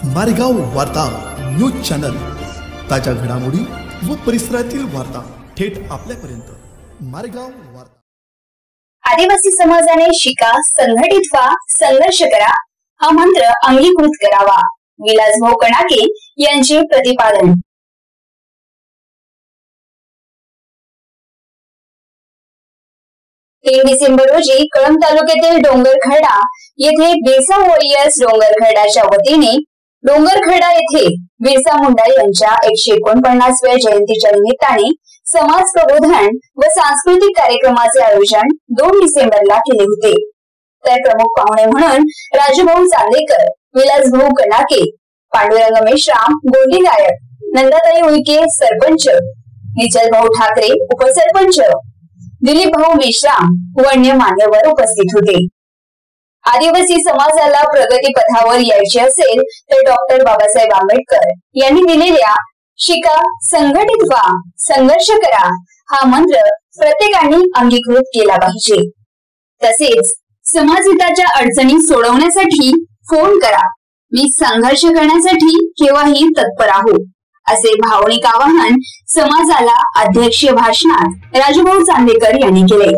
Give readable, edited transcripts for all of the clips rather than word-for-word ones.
मारेगाव वार्ता news channel, ताज्या घडामोडी व परिसरातील वार्ता थेट आपल्यापर्यंत। मारेगाव वार्ता। आदिवासी समाजाने शिका, संघटित व्हा, संघर्ष करा हा मंत्र अंगीकृत करावा, विलासभाऊ कणाके यांचे प्रतिपादन। 3 डिसेंबर रोजी कळंब तालुक्यातील डोंगरखर्डा येथे बिरसा वॉरियर्स डोंगरखर्डाच्या वतीने डोंगरखर्डा येथे बिरसा मुंडा यांच्या 149व्या जयंतीच्या निमित्ताने समाज प्रबोधन व सांस्कृतिक कार्यक्रमाचे आयोजन 2 डिसेंबरला केले होते। तर प्रमुख पाहुणे म्हणून राजूभाऊ चांदेकर, विलासभाऊ कणाके, पांडुरंग मेश्राम गोंडी गायक, नंदाताई उईके सरपंच, निचलभाऊ ठाकरे उपसरपंच, दिलीप भाऊ मेश्राम व अन्य मान्यवर उपस्थित होते। आदिवासी समाजाला प्रगती पथावर यायचे असेल तर डॉक्टर बाबासाहेब आंबेडकर यांनी दिलेल्या शिका, संघटित व्हा, संघर्ष करा हा मंत्र प्रत्येकाने अंगीकृत केला पाहिजे। तसेच समाजहिताच्या अडचणी सोडवण्यासाठी फोन करा, मी संघर्ष करण्यासाठी केव्हाही तत्पर आहो असे भावनिक आवाहन समाजाला अध्यक्षीय भाषणात राजूभाऊ चांदेकर यांनी केले।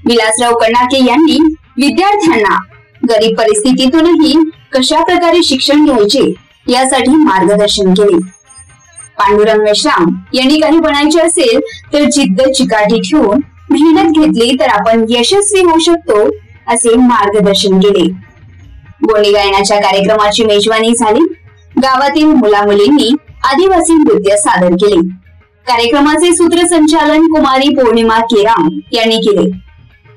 विलासराव कणाके यांनी विद्यार्थ्यांना गरीब परिस्थितीतूनही कशा प्रकारे शिक्षण घ्यायचे यासाठी मार्गदर्शन केले। पांडुरंग मेश्राम यांनी काही बनायचे असेल तर जिद्द चिकाटी ठेवून मेहनत घेतली तर आपण यशस्वी होऊ शकतो असे मार्गदर्शन केले। गोंडी गायनाच्या कार्यक्रमाची मेजवानी झाली। गावातील मुलामुलींनी आदिवासी नृत्य सादर केले। कार्यक्रमाचे सूत्रसंचालन कुमारी पौर्णिमा केराम यांनी केले।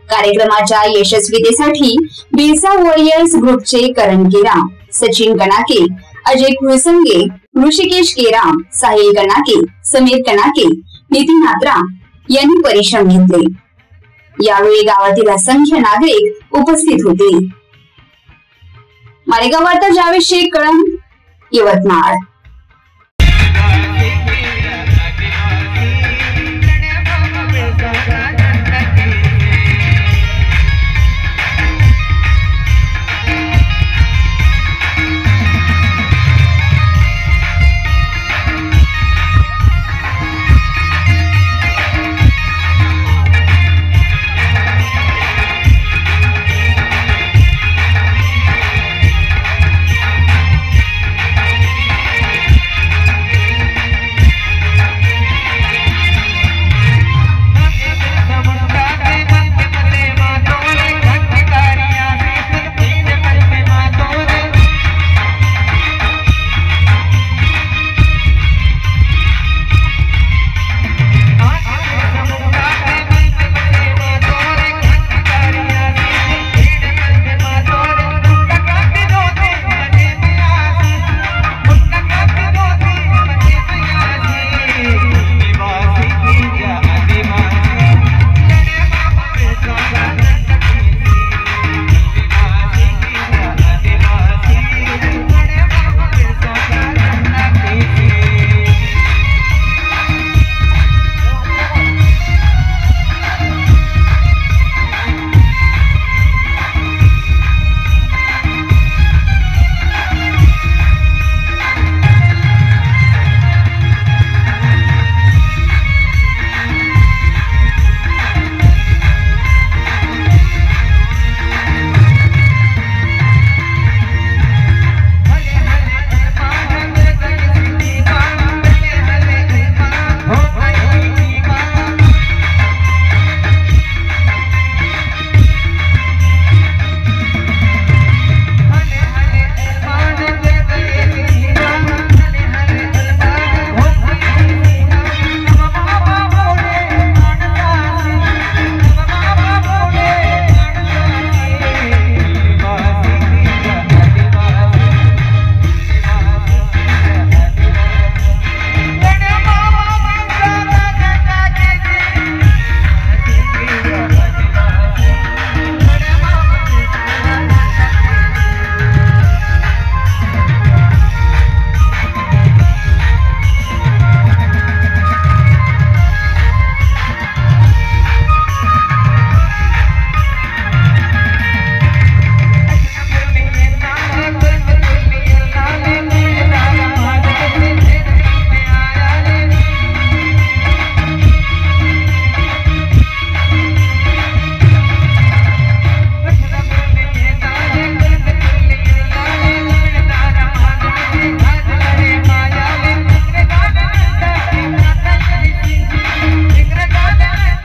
कार्यक्रमाच्या यशस्वीतेसाठी बिरसा वॉरियर्स ग्रुपचे करण केराम, सचिन कणाके, अजय खुळसंगे, ऋषिकेश केराम, साहिल कणाके, समीर कणाके, नितीन आत्राम यांनी परिश्रम घेतले। यावेळी गावातील असंख्य नागरिक उपस्थित होते। मारेगाव वार्ता जावेद शेख, कळंब, यवतमाळ।